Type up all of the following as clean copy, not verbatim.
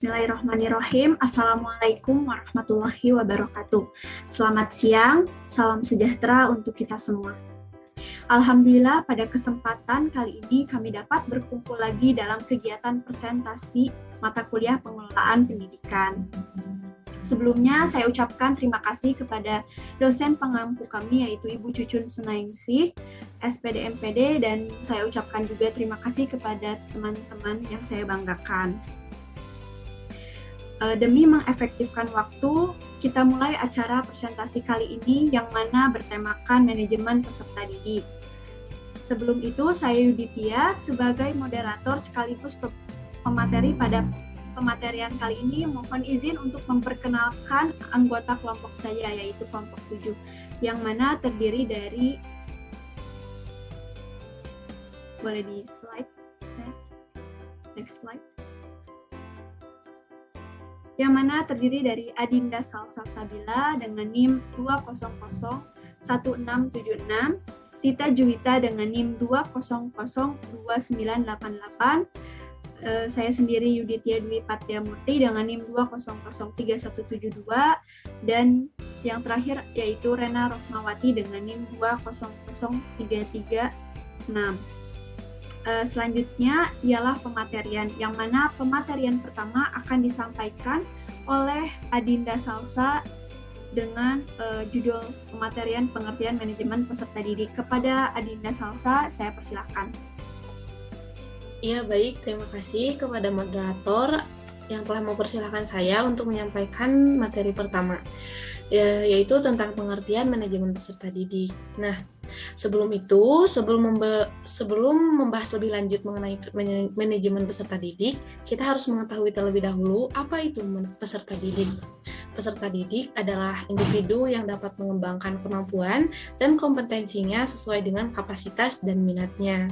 Bismillahirrahmanirrahim. Assalamualaikum warahmatullahi wabarakatuh. Selamat siang, salam sejahtera untuk kita semua. Alhamdulillah pada kesempatan kali ini kami dapat berkumpul lagi dalam kegiatan presentasi mata kuliah pengelolaan pendidikan. Sebelumnya saya ucapkan terima kasih kepada dosen pengampu kami yaitu Ibu Cucun Sunaingsi, SPD MPD, dan saya ucapkan juga terima kasih kepada teman-teman yang saya banggakan. Demi mengefektifkan waktu, kita mulai acara presentasi kali ini yang mana bertemakan manajemen peserta didik. Sebelum itu, saya Yuditya sebagai moderator sekaligus pemateri pada pematerian kali ini mohon izin untuk memperkenalkan anggota kelompok saya yaitu kelompok 7 yang mana terdiri dari boleh di slide next slide yang mana terdiri dari Adinda Salsabila dengan NIM 2001676, Tita Juwita dengan NIM 2002988, saya sendiri Yuditya Dwi Patyamurti dengan NIM 2003172, dan yang terakhir yaitu Rena Rohmawati dengan NIM 2003336. Selanjutnya ialah pematerian, yang mana pematerian pertama akan disampaikan oleh Adinda Salsa dengan judul pematerian pengertian manajemen peserta didik. Kepada Adinda Salsa, saya persilahkan. Ya, baik. Terima kasih kepada moderator yang telah mempersilahkan saya untuk menyampaikan materi pertama, yaitu tentang pengertian manajemen peserta didik. Nah, sebelum membahas lebih lanjut mengenai manajemen peserta didik, kita harus mengetahui terlebih dahulu apa itu peserta didik. Peserta didik adalah individu yang dapat mengembangkan kemampuan dan kompetensinya sesuai dengan kapasitas dan minatnya.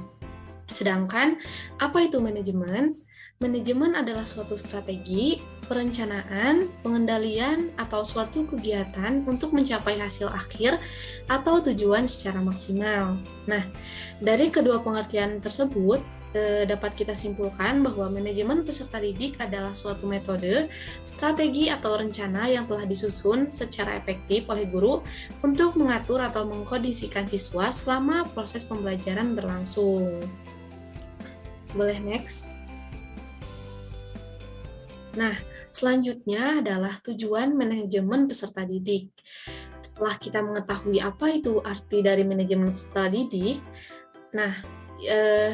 Sedangkan, apa itu manajemen? Manajemen adalah suatu strategi, perencanaan, pengendalian, atau suatu kegiatan untuk mencapai hasil akhir atau tujuan secara maksimal. Nah, dari kedua pengertian tersebut, dapat kita simpulkan bahwa manajemen peserta didik adalah suatu metode, strategi, atau rencana yang telah disusun secara efektif oleh guru untuk mengatur atau mengkondisikan siswa selama proses pembelajaran berlangsung. Boleh next? Nah, selanjutnya adalah tujuan manajemen peserta didik. Setelah kita mengetahui apa itu arti dari manajemen peserta didik, nah,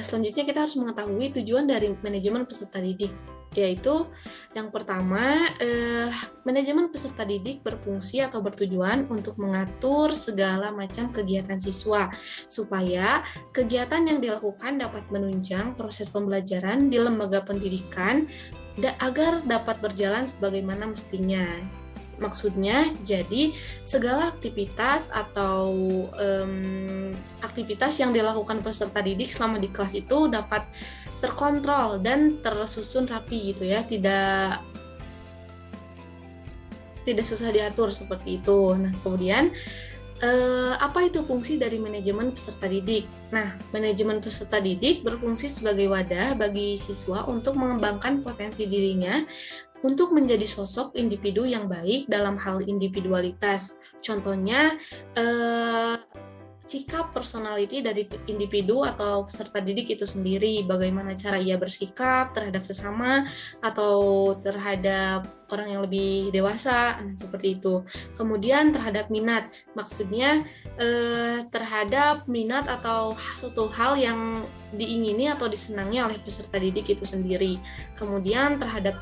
selanjutnya kita harus mengetahui tujuan dari manajemen peserta didik, yaitu yang pertama, manajemen peserta didik berfungsi atau bertujuan untuk mengatur segala macam kegiatan siswa, supaya kegiatan yang dilakukan dapat menunjang proses pembelajaran di lembaga pendidikan agar dapat berjalan sebagaimana mestinya. Maksudnya, jadi segala aktivitas atau aktivitas yang dilakukan peserta didik selama di kelas itu dapat terkontrol dan tersusun rapi gitu ya, tidak susah diatur seperti itu. Nah, kemudian apa itu fungsi dari manajemen peserta didik? Nah, manajemen peserta didik berfungsi sebagai wadah bagi siswa untuk mengembangkan potensi dirinya untuk menjadi sosok individu yang baik dalam hal individualitas. Contohnya, sikap personality dari individu atau peserta didik itu sendiri, bagaimana cara ia bersikap terhadap sesama atau terhadap orang yang lebih dewasa, seperti itu. Kemudian terhadap minat, maksudnya terhadap minat atau suatu hal yang diingini atau disenangi oleh peserta didik itu sendiri. Kemudian terhadap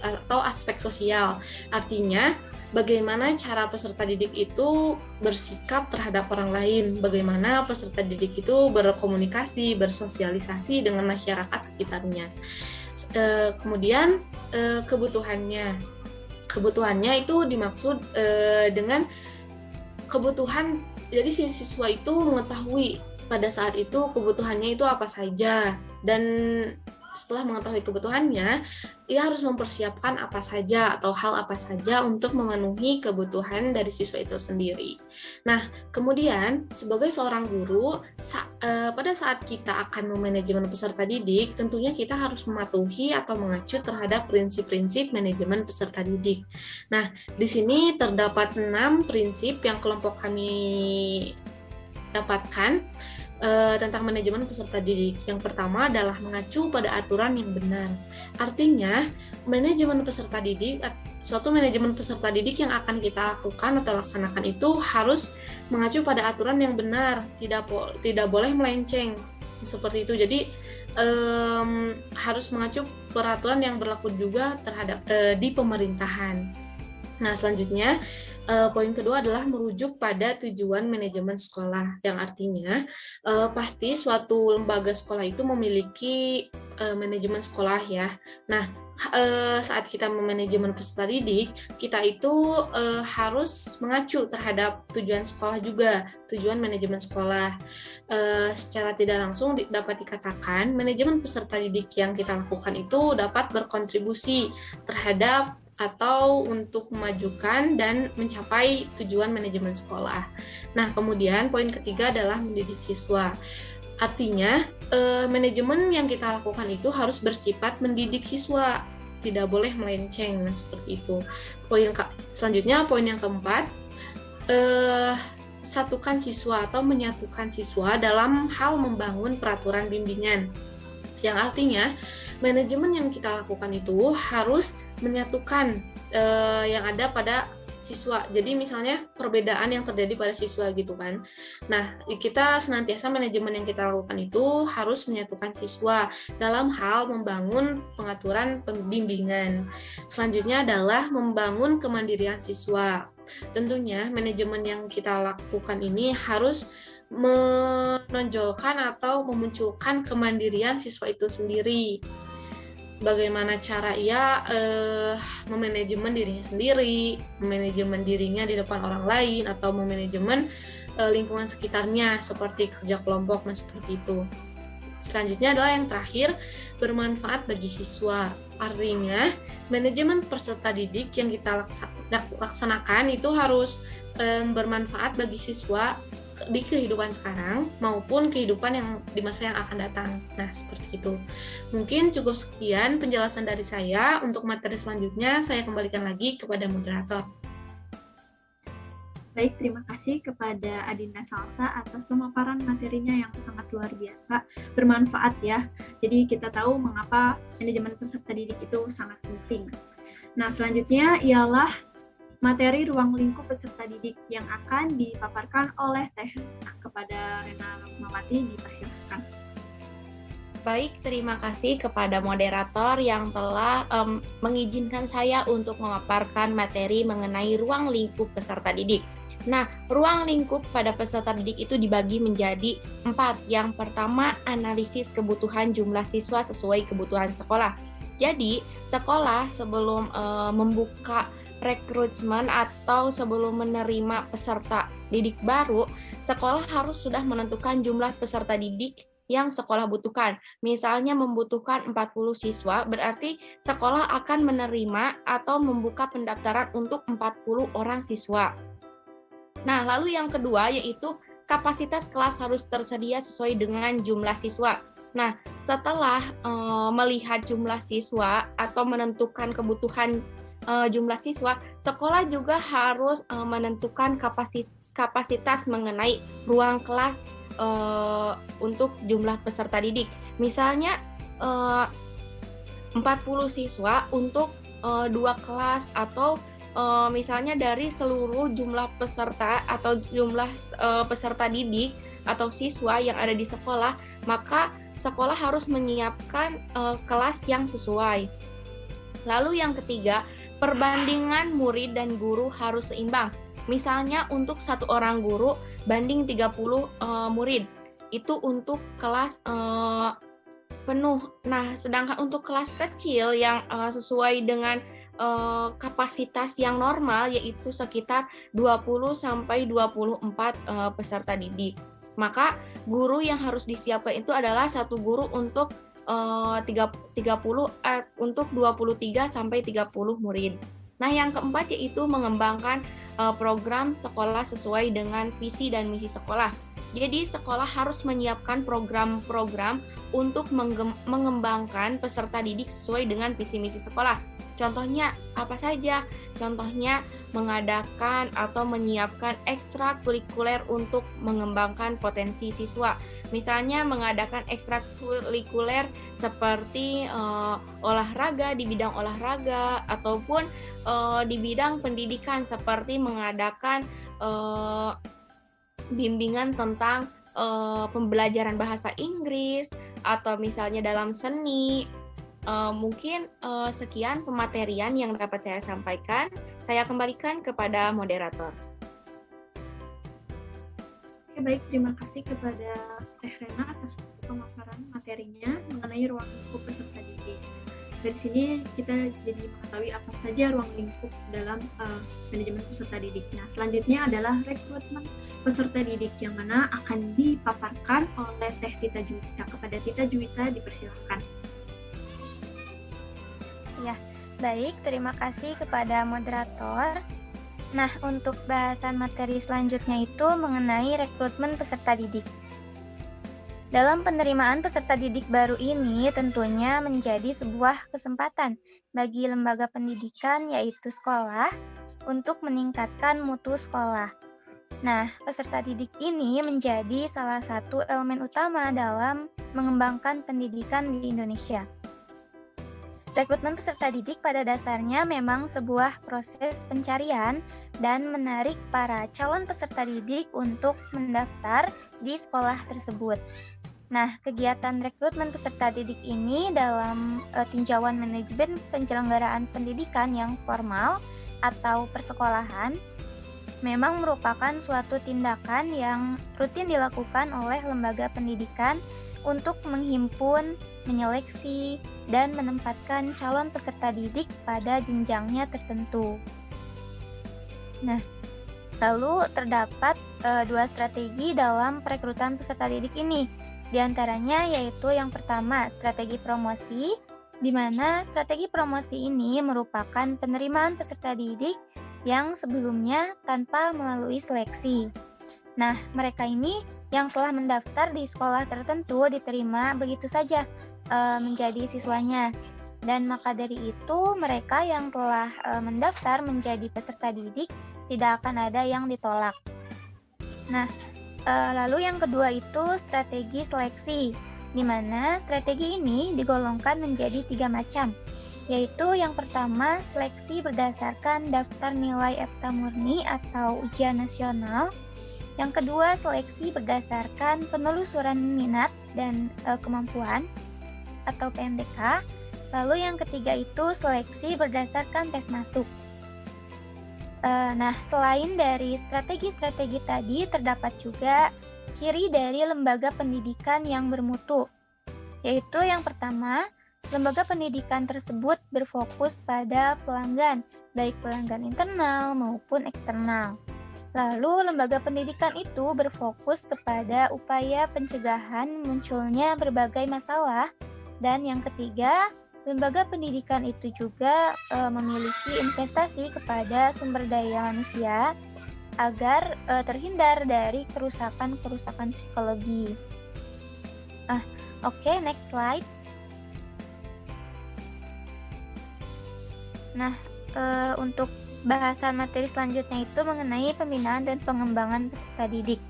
atau aspek sosial, artinya bagaimana cara peserta didik itu bersikap terhadap orang lain, bagaimana peserta didik itu berkomunikasi, bersosialisasi dengan masyarakat sekitarnya. Kemudian kebutuhannya itu dimaksud dengan kebutuhan, jadi si siswa itu mengetahui pada saat itu kebutuhannya itu apa saja, dan setelah mengetahui kebutuhannya, ia harus mempersiapkan apa saja atau hal apa saja untuk memenuhi kebutuhan dari siswa itu sendiri. Nah, kemudian sebagai seorang guru, pada saat kita akan memanajemen peserta didik, tentunya kita harus mematuhi atau mengacu terhadap prinsip-prinsip manajemen peserta didik. Nah, di sini terdapat 6 prinsip yang kelompok kami dapatkan tentang manajemen peserta didik. Yang pertama adalah mengacu pada aturan yang benar. Artinya, suatu manajemen peserta didik yang akan kita lakukan atau laksanakan itu harus mengacu pada aturan yang benar, tidak boleh melenceng. Seperti itu. Jadi, harus mengacu peraturan yang berlaku juga terhadap di pemerintahan. Nah, selanjutnya, poin kedua adalah merujuk pada tujuan manajemen sekolah, yang artinya pasti suatu lembaga sekolah itu memiliki manajemen sekolah ya. Nah, saat kita memanajemen peserta didik, kita itu harus mengacu terhadap tujuan sekolah juga, tujuan manajemen sekolah. Secara tidak langsung dapat dikatakan manajemen peserta didik yang kita lakukan itu dapat berkontribusi terhadap atau untuk memajukan dan mencapai tujuan manajemen sekolah. Nah, kemudian poin ketiga adalah mendidik siswa. Artinya, manajemen yang kita lakukan itu harus bersifat mendidik siswa, tidak boleh melenceng, seperti itu. Selanjutnya, poin yang keempat, satukan siswa atau menyatukan siswa dalam hal membangun peraturan bimbingan. Yang artinya, manajemen yang kita lakukan itu harus menyatukan yang ada pada siswa. Jadi misalnya perbedaan yang terjadi pada siswa gitu kan. Nah, kita senantiasa manajemen yang kita lakukan itu harus menyatukan siswa dalam hal membangun pengaturan pembimbingan. Selanjutnya adalah membangun kemandirian siswa. Tentunya manajemen yang kita lakukan ini harus menonjolkan atau memunculkan kemandirian siswa itu sendiri. Bagaimana cara ia memanajemen dirinya sendiri, memanajemen dirinya di depan orang lain, atau memanajemen lingkungan sekitarnya seperti kerja kelompok dan seperti itu. Selanjutnya adalah yang terakhir, bermanfaat bagi siswa. Artinya, manajemen peserta didik yang kita laksanakan itu harus bermanfaat bagi siswa di kehidupan sekarang maupun kehidupan yang di masa yang akan datang. Nah, seperti itu. Mungkin cukup sekian penjelasan dari saya. Untuk materi selanjutnya, saya kembalikan lagi kepada moderator. Baik, terima kasih kepada Adinda Salsa atas pemaparan materinya yang sangat luar biasa, bermanfaat ya. Jadi kita tahu mengapa manajemen peserta didik itu sangat penting. Nah, selanjutnya ialah materi ruang lingkup peserta didik yang akan dipaparkan oleh Teh Rena. Kepada Rena Lukmawati dipersilakan. Baik, terima kasih kepada moderator yang telah mengizinkan saya untuk memaparkan materi mengenai ruang lingkup peserta didik. Nah, ruang lingkup pada peserta didik itu dibagi menjadi 4. Yang pertama, analisis kebutuhan jumlah siswa sesuai kebutuhan sekolah. Jadi, sekolah sebelum membuka rekrutmen atau sebelum menerima peserta didik baru, sekolah harus sudah menentukan jumlah peserta didik yang sekolah butuhkan. Misalnya membutuhkan 40 siswa, berarti sekolah akan menerima atau membuka pendaftaran untuk 40 orang siswa. Nah, lalu yang kedua yaitu kapasitas kelas harus tersedia sesuai dengan jumlah siswa. Nah, setelah melihat jumlah siswa atau menentukan kebutuhan jumlah siswa, sekolah juga harus menentukan kapasitas mengenai ruang kelas untuk jumlah peserta didik. Misalnya 40 siswa untuk 2 kelas, atau misalnya dari seluruh jumlah peserta atau jumlah peserta didik atau siswa yang ada di sekolah, maka sekolah harus menyiapkan kelas yang sesuai. Lalu yang ketiga, perbandingan murid dan guru harus seimbang. Misalnya untuk 1 orang guru banding 30 murid. Itu untuk kelas penuh. Nah, sedangkan untuk kelas kecil yang sesuai dengan kapasitas yang normal, yaitu sekitar 20-24 peserta didik. Maka guru yang harus disiapkan itu adalah 1 guru untuk untuk 23 sampai 30 murid. Nah, yang keempat yaitu mengembangkan program sekolah sesuai dengan visi dan misi sekolah. Jadi sekolah harus menyiapkan program-program untuk mengembangkan peserta didik sesuai dengan visi misi sekolah. Contohnya apa saja? Contohnya mengadakan atau menyiapkan ekstrakurikuler untuk mengembangkan potensi siswa. Misalnya mengadakan ekstrakurikuler seperti olahraga di bidang olahraga ataupun di bidang pendidikan seperti mengadakan bimbingan tentang pembelajaran bahasa Inggris atau misalnya dalam seni. Mungkin sekian pematerian yang dapat saya sampaikan. Saya kembalikan kepada moderator. Oke, baik, terima kasih kepada Teh Rena atas pemaparan materinya mengenai ruang lingkup peserta didik. Dari sini kita jadi mengetahui apa saja ruang lingkup dalam manajemen peserta didiknya. Selanjutnya adalah rekrutmen peserta didik yang mana akan dipaparkan oleh Teh Tita Juwita. Kepada Tita Juwita dipersilakan. Ya, baik, terima kasih kepada moderator. Nah, untuk bahasan materi selanjutnya itu mengenai rekrutmen peserta didik. Dalam penerimaan peserta didik baru ini tentunya menjadi sebuah kesempatan bagi lembaga pendidikan yaitu sekolah untuk meningkatkan mutu sekolah. Nah, peserta didik ini menjadi salah satu elemen utama dalam mengembangkan pendidikan di Indonesia. Rekrutmen peserta didik pada dasarnya memang sebuah proses pencarian dan menarik para calon peserta didik untuk mendaftar di sekolah tersebut. Nah, kegiatan rekrutmen peserta didik ini dalam tinjauan manajemen penyelenggaraan pendidikan yang formal atau persekolahan memang merupakan suatu tindakan yang rutin dilakukan oleh lembaga pendidikan untuk menghimpun, menyeleksi, dan menempatkan calon peserta didik pada jenjangnya tertentu. Nah, lalu terdapat dua strategi dalam perekrutan peserta didik ini. Di antaranya yaitu yang pertama, strategi promosi, di mana strategi promosi ini merupakan penerimaan peserta didik yang sebelumnya tanpa melalui seleksi. Nah, mereka ini yang telah mendaftar di sekolah tertentu diterima begitu saja menjadi siswanya. Dan maka dari itu mereka yang telah mendaftar menjadi peserta didik tidak akan ada yang ditolak. Nah, lalu yang kedua itu strategi seleksi, di mana strategi ini digolongkan menjadi 3 macam, yaitu yang pertama seleksi berdasarkan daftar nilai EPTA murni atau ujian nasional. Yang kedua, seleksi berdasarkan penelusuran minat dan kemampuan atau PMDK. Lalu yang ketiga itu seleksi berdasarkan tes masuk. Nah, selain dari strategi-strategi tadi, terdapat juga ciri dari lembaga pendidikan yang bermutu, yaitu yang pertama, lembaga pendidikan tersebut berfokus pada pelanggan, baik pelanggan internal maupun eksternal. Lalu, lembaga pendidikan itu berfokus kepada upaya pencegahan munculnya berbagai masalah. Dan yang ketiga, lembaga pendidikan itu juga memiliki investasi kepada sumber daya manusia agar terhindar dari kerusakan-kerusakan psikologi. Oke, next slide. Nah, untuk bahasan materi selanjutnya itu mengenai pembinaan dan pengembangan peserta didik,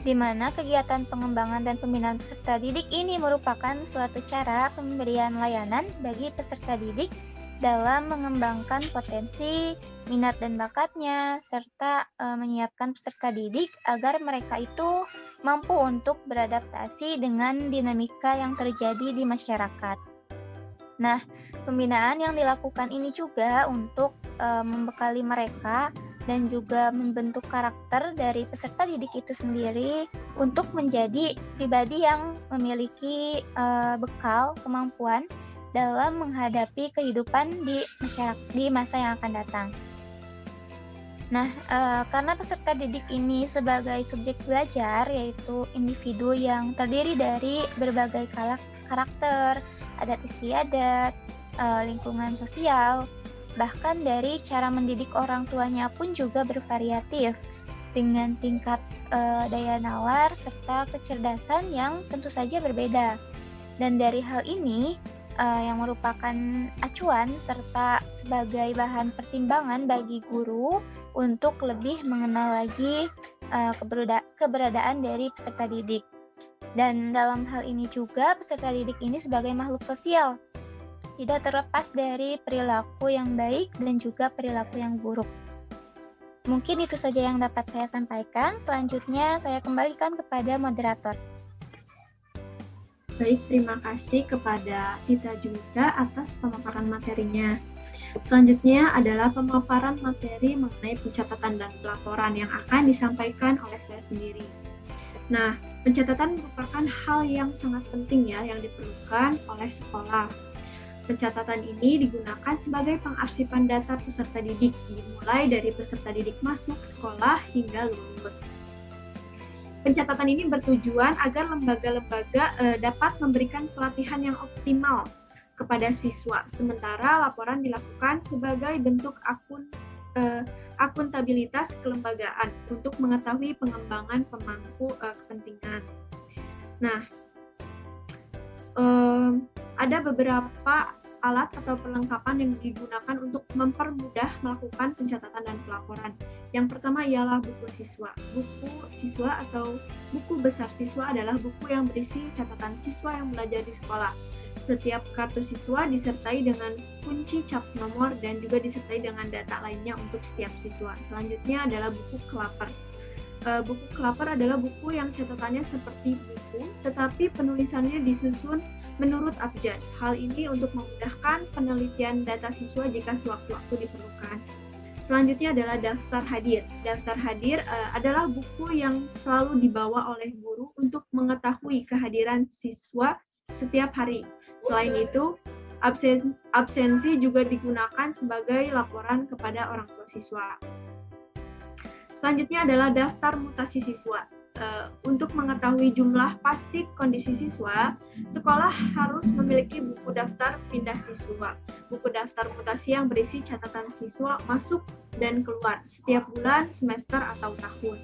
di mana kegiatan pengembangan dan pembinaan peserta didik ini merupakan suatu cara pemberian layanan bagi peserta didik dalam mengembangkan potensi, minat dan bakatnya, serta menyiapkan peserta didik agar mereka itu mampu untuk beradaptasi dengan dinamika yang terjadi di masyarakat. Nah, pembinaan yang dilakukan ini juga untuk membekali mereka dan juga membentuk karakter dari peserta didik itu sendiri untuk menjadi pribadi yang memiliki bekal kemampuan dalam menghadapi kehidupan di masyarakat di masa yang akan datang. Nah, karena peserta didik ini sebagai subjek belajar, yaitu individu yang terdiri dari berbagai karakter, adat istiadat, lingkungan sosial, bahkan dari cara mendidik orang tuanya pun juga bervariatif dengan tingkat daya nalar serta kecerdasan yang tentu saja berbeda. Dan dari hal ini yang merupakan acuan serta sebagai bahan pertimbangan bagi guru untuk lebih mengenal lagi keberadaan dari peserta didik. Dan dalam hal ini juga peserta didik ini sebagai makhluk sosial, tidak terlepas dari perilaku yang baik dan juga perilaku yang buruk. Mungkin itu saja yang dapat saya sampaikan. Selanjutnya saya kembalikan kepada moderator. Baik, terima kasih kepada Tita Juwita atas pemaparan materinya. Selanjutnya adalah pemaparan materi mengenai pencatatan dan pelaporan yang akan disampaikan oleh saya sendiri. Nah, pencatatan merupakan hal yang sangat penting ya, yang diperlukan oleh sekolah. Pencatatan ini digunakan sebagai pengarsipan data peserta didik, dimulai dari peserta didik masuk sekolah hingga lulus. Pencatatan ini bertujuan agar lembaga-lembaga dapat memberikan pelatihan yang optimal kepada siswa, sementara laporan dilakukan sebagai bentuk akuntabilitas kelembagaan untuk mengetahui pengembangan pemangku kepentingan. Nah, ada beberapa alat atau perlengkapan yang digunakan untuk mempermudah melakukan pencatatan dan pelaporan. Yang pertama ialah buku siswa. Buku siswa atau buku besar siswa adalah buku yang berisi catatan siswa yang belajar di sekolah. Setiap kartu siswa disertai dengan kunci cap nomor dan juga disertai dengan data lainnya untuk setiap siswa. Selanjutnya adalah buku kelaper. Buku kelaper adalah buku yang catatannya seperti buku, tetapi penulisannya disusun menurut abjad. Hal ini untuk memudahkan penelitian data siswa jika sewaktu-waktu diperlukan. Selanjutnya adalah daftar hadir. Daftar hadir adalah buku yang selalu dibawa oleh guru untuk mengetahui kehadiran siswa setiap hari. Selain itu, absensi juga digunakan sebagai laporan kepada orang tua siswa. Selanjutnya adalah daftar mutasi siswa. Untuk mengetahui jumlah pasti kondisi siswa, sekolah harus memiliki buku daftar pindah siswa, buku daftar mutasi yang berisi catatan siswa masuk dan keluar setiap bulan, semester, atau tahun.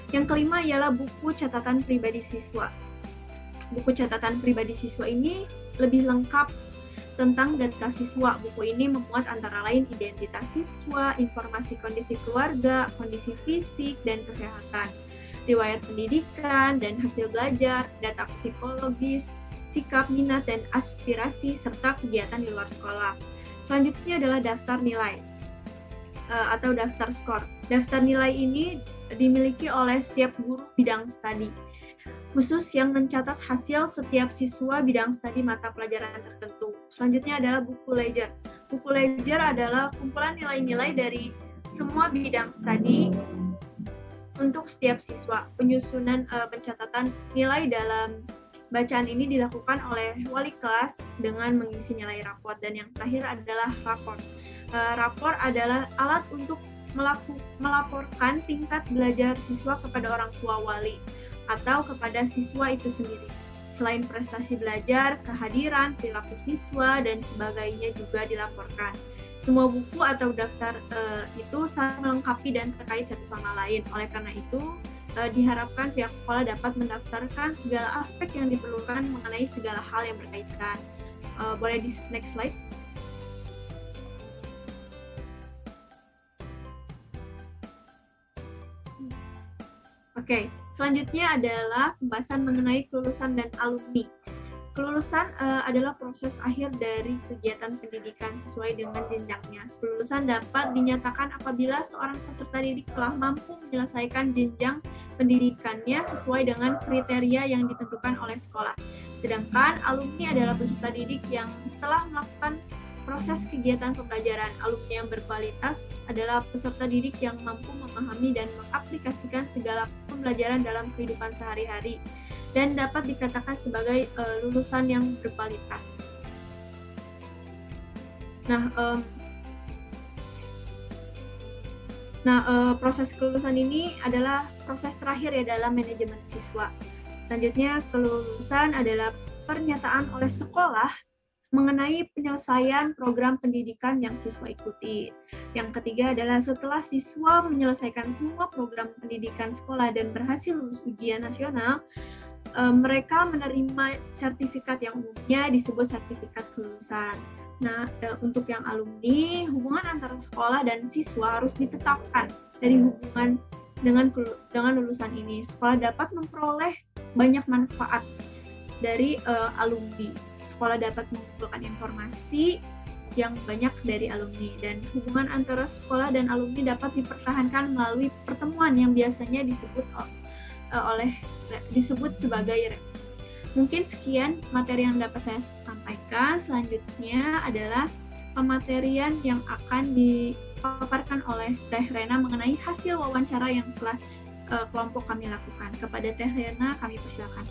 Yang kelima ialah buku catatan pribadi siswa. Buku catatan pribadi siswa ini lebih lengkap tentang data siswa. Buku ini memuat antara lain identitas siswa, informasi kondisi keluarga, kondisi fisik dan kesehatan, riwayat pendidikan dan hasil belajar, data psikologis, sikap, minat, dan aspirasi, serta kegiatan di luar sekolah. Selanjutnya adalah daftar nilai atau daftar skor. Daftar nilai ini dimiliki oleh setiap guru bidang studi, khusus yang mencatat hasil setiap siswa bidang studi mata pelajaran tertentu. Selanjutnya adalah buku ledger. Buku ledger adalah kumpulan nilai-nilai dari semua bidang studi untuk setiap siswa. Penyusunan pencatatan nilai dalam bacaan ini dilakukan oleh wali kelas dengan mengisi nilai rapor. Dan yang terakhir adalah rapor. Rapor adalah alat untuk melaporkan tingkat belajar siswa kepada orang tua wali atau kepada siswa itu sendiri. Selain prestasi belajar, kehadiran, perilaku siswa, dan sebagainya juga dilaporkan. Semua buku atau daftar itu saling melengkapi dan terkait satu sama lain. Oleh karena itu, diharapkan pihak sekolah dapat mendaftarkan segala aspek yang diperlukan mengenai segala hal yang berkaitan. Boleh di next slide? Oke, selanjutnya adalah pembahasan mengenai kelulusan dan alumni. Kelulusan adalah proses akhir dari kegiatan pendidikan sesuai dengan jenjangnya. Kelulusan dapat dinyatakan apabila seorang peserta didik telah mampu menyelesaikan jenjang pendidikannya sesuai dengan kriteria yang ditentukan oleh sekolah. Sedangkan alumni adalah peserta didik yang telah melakukan proses kegiatan pembelajaran. Alumni yang berkualitas adalah peserta didik yang mampu memahami dan mengaplikasikan segala pembelajaran dalam kehidupan sehari-hari dan dapat dikatakan sebagai lulusan yang berkualitas. Proses kelulusan ini adalah proses terakhir ya dalam manajemen siswa. Selanjutnya, kelulusan adalah pernyataan oleh sekolah mengenai penyelesaian program pendidikan yang siswa ikuti. Yang ketiga adalah setelah siswa menyelesaikan semua program pendidikan sekolah dan berhasil lulus ujian nasional, mereka menerima sertifikat yang umumnya disebut sertifikat kelulusan. Nah, untuk yang alumni, hubungan antara sekolah dan siswa harus ditetapkan dari hubungan dengan lulusan ini. Sekolah dapat memperoleh banyak manfaat dari alumni. Sekolah dapat mengumpulkan informasi yang banyak dari alumni, dan hubungan antara sekolah dan alumni dapat dipertahankan melalui pertemuan yang biasanya disebut sebagai REM. Mungkin sekian materi yang dapat saya sampaikan. Selanjutnya adalah pematerian yang akan dipaparkan oleh Teh Rena mengenai hasil wawancara yang telah kelompok kami lakukan. Kepada Teh Rena kami persilakan.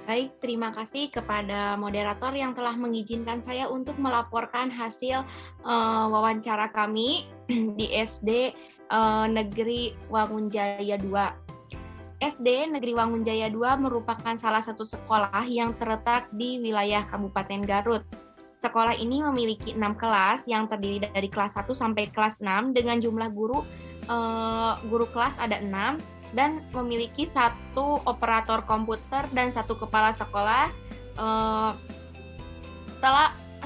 Baik, terima kasih kepada moderator yang telah mengizinkan saya untuk melaporkan hasil wawancara kami di SD Negeri Wangunjaya 2. SD Negeri Wangunjaya 2 merupakan salah satu sekolah yang terletak di wilayah Kabupaten Garut. Sekolah ini memiliki 6 kelas yang terdiri dari kelas 1 sampai kelas 6 dengan jumlah guru kelas ada 6 dan memiliki 1 operator komputer dan 1 kepala sekolah.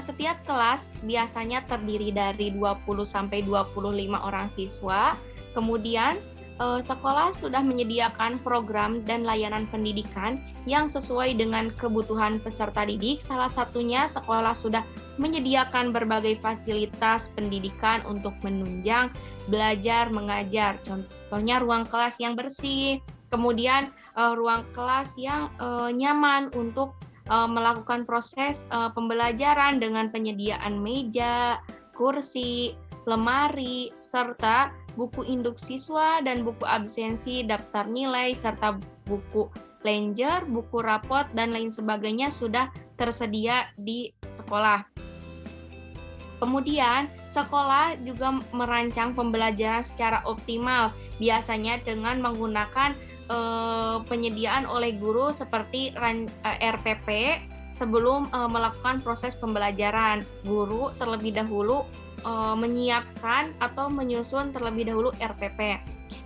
Setiap kelas biasanya terdiri dari 20 sampai 25 orang siswa. Kemudian sekolah sudah menyediakan program dan layanan pendidikan yang sesuai dengan kebutuhan peserta didik. Salah satunya sekolah sudah menyediakan berbagai fasilitas pendidikan untuk menunjang belajar mengajar. Contohnya ruang kelas yang bersih, kemudian ruang kelas yang nyaman untuk melakukan proses pembelajaran dengan penyediaan meja, kursi, lemari, serta buku induk siswa dan buku absensi, daftar nilai, serta buku ledger, buku rapot, dan lain sebagainya sudah tersedia di sekolah. Kemudian, sekolah juga merancang pembelajaran secara optimal, biasanya dengan menggunakan penyediaan oleh guru seperti RPP sebelum melakukan proses pembelajaran. Guru terlebih dahulu menyiapkan atau menyusun terlebih dahulu RPP.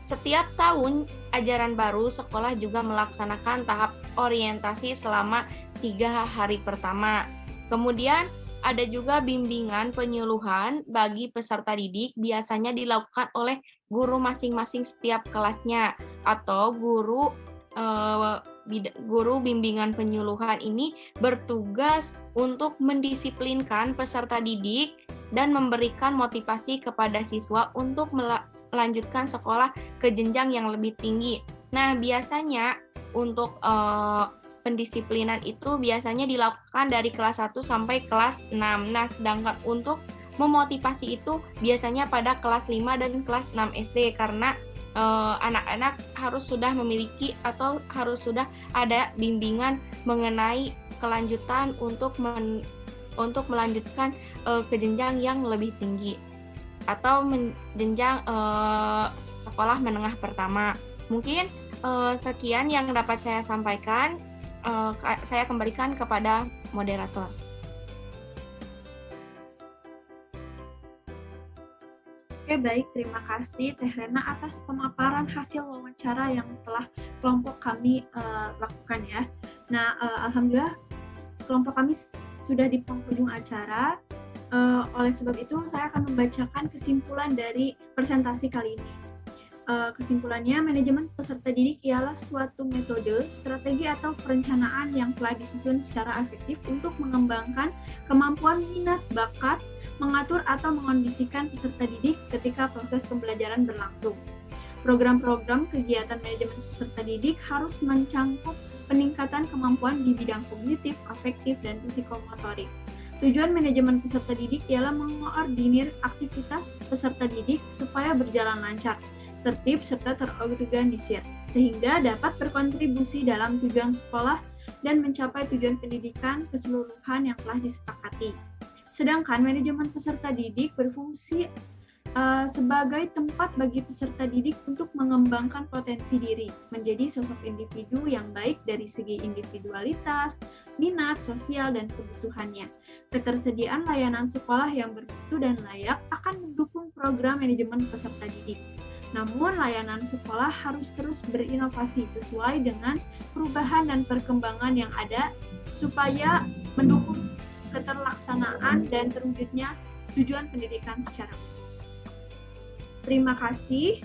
Setiap tahun ajaran baru, sekolah juga melaksanakan tahap orientasi selama 3 hari pertama. Kemudian ada juga bimbingan penyuluhan bagi peserta didik, biasanya dilakukan oleh guru masing-masing setiap kelasnya, atau guru bimbingan penyuluhan ini bertugas untuk mendisiplinkan peserta didik dan memberikan motivasi kepada siswa untuk melanjutkan sekolah ke jenjang yang lebih tinggi. Nah, biasanya untuk pendisiplinan itu biasanya dilakukan dari kelas 1 sampai kelas 6. Nah, sedangkan untuk memotivasi itu biasanya pada kelas 5 dan kelas 6 SD, karena anak-anak harus sudah memiliki atau harus sudah ada bimbingan mengenai kelanjutan untuk melanjutkan ke jenjang yang lebih tinggi atau jenjang sekolah menengah pertama. Mungkin sekian yang dapat saya sampaikan. Saya kembalikan kepada moderator. Oke, baik. Terima kasih Teh Rena atas pemaparan hasil wawancara yang telah kelompok kami lakukan ya. Nah, alhamdulillah kelompok kami sudah di penghujung acara. Oleh sebab itu, saya akan membacakan kesimpulan dari presentasi kali ini. Kesimpulannya, manajemen peserta didik ialah suatu metode, strategi atau perencanaan yang telah disusun secara efektif untuk mengembangkan kemampuan minat, bakat, mengatur atau mengondisikan peserta didik ketika proses pembelajaran berlangsung. Program-program kegiatan manajemen peserta didik harus mencangkup peningkatan kemampuan di bidang kognitif, afektif, dan psikomotorik. Tujuan manajemen peserta didik ialah mengkoordinir aktivitas peserta didik supaya berjalan lancar, tertib, serta terorganisir, sehingga dapat berkontribusi dalam tujuan sekolah dan mencapai tujuan pendidikan keseluruhan yang telah disepakati. Sedangkan manajemen peserta didik berfungsi sebagai tempat bagi peserta didik untuk mengembangkan potensi diri, menjadi sosok individu yang baik dari segi individualitas, minat, sosial, dan kebutuhannya. Ketersediaan layanan sekolah yang bermutu dan layak akan mendukung program manajemen peserta didik. Namun, layanan sekolah harus terus berinovasi sesuai dengan perubahan dan perkembangan yang ada supaya mendukung keterlaksanaan dan terwujudnya tujuan pendidikan secara umum. Terima kasih.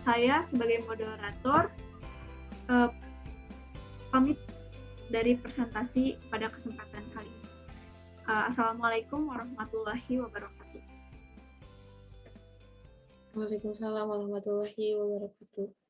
Saya sebagai moderator pamit dari presentasi pada kesempatan kali ini. Assalamualaikum warahmatullahi wabarakatuh. Waalaikumsalam warahmatullahi wabarakatuh.